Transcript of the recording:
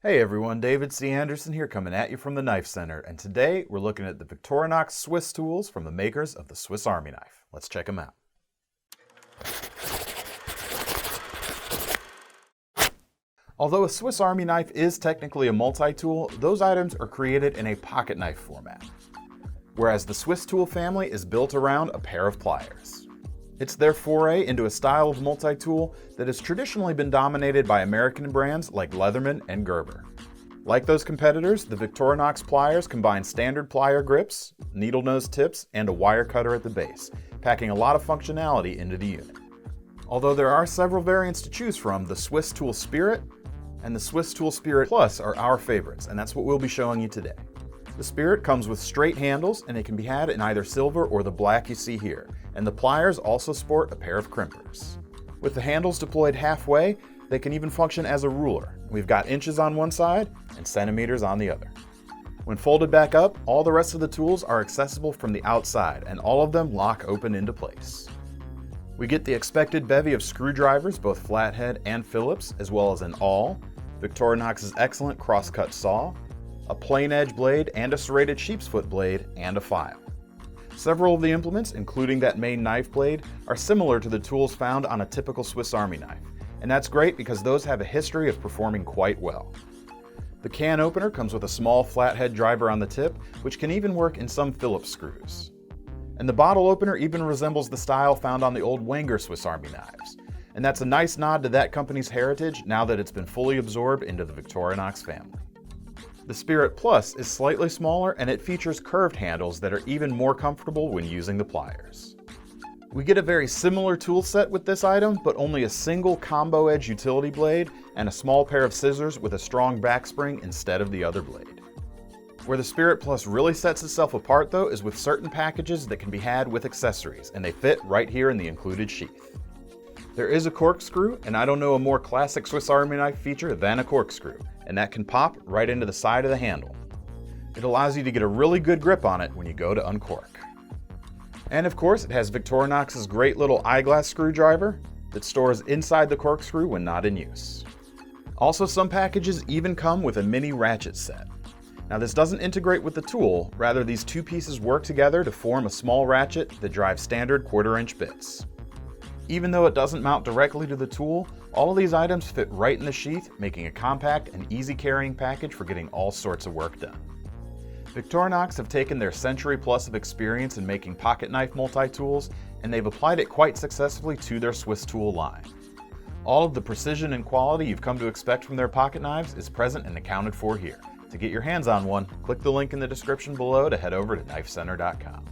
Hey everyone, David C. Anderson here coming at you from the Knife Center, and today we're looking at the Victorinox SwissTools from the makers of the Swiss Army knife. Let's check them out. Although a Swiss Army knife is technically a multi-tool, those items are created in a pocket knife format, whereas the SwissTool family is built around a pair of pliers. It's their foray into a style of multi-tool that has traditionally been dominated by American brands like Leatherman and Gerber. Like those competitors, the Victorinox Pliers combine standard plier grips, needle nose tips, and a wire cutter at the base, packing a lot of functionality into the unit. Although there are several variants to choose from, the SwissTool Spirit and the SwissTool Spirit Plus are our favorites, and that's what we'll be showing you today. The Spirit comes with straight handles, and it can be had in either silver or the black you see here, and the pliers also sport a pair of crimpers. With the handles deployed halfway, they can even function as a ruler. We've got inches on one side and centimeters on the other. When folded back up, all the rest of the tools are accessible from the outside, and all of them lock open into place. We get the expected bevy of screwdrivers, both flathead and Phillips, as well as an awl, Victorinox's excellent Crosscut Saw, a plain edge blade and a serrated sheep's foot blade, and a file. Several of the implements, including that main knife blade, are similar to the tools found on a typical Swiss Army knife, and that's great because those have a history of performing quite well. The can opener comes with a small flathead driver on the tip, which can even work in some Phillips screws. And the bottle opener even resembles the style found on the old Wenger Swiss Army knives, and that's a nice nod to that company's heritage now that it's been fully absorbed into the Victorinox family. The Spirit Plus is slightly smaller, and it features curved handles that are even more comfortable when using the pliers. We get a very similar tool set with this item, but only a single combo edge utility blade and a small pair of scissors with a strong back spring instead of the other blade. Where the Spirit Plus really sets itself apart though is with certain packages that can be had with accessories, and they fit right here in the included sheath. There is a corkscrew, and I don't know a more classic Swiss Army knife feature than a corkscrew, and that can pop right into the side of the handle. It allows you to get a really good grip on it when you go to uncork. And of course, it has Victorinox's great little eyeglass screwdriver that stores inside the corkscrew when not in use. Also, some packages even come with a mini ratchet set. Now this doesn't integrate with the tool, rather these two pieces work together to form a small ratchet that drives standard 1/4" bits. Even though it doesn't mount directly to the tool, all of these items fit right in the sheath, making a compact and easy carrying package for getting all sorts of work done. Victorinox have taken their century plus of experience in making pocket knife multi-tools, and they've applied it quite successfully to their SwissTool line. All of the precision and quality you've come to expect from their pocket knives is present and accounted for here. To get your hands on one, click the link in the description below to head over to KnifeCenter.com.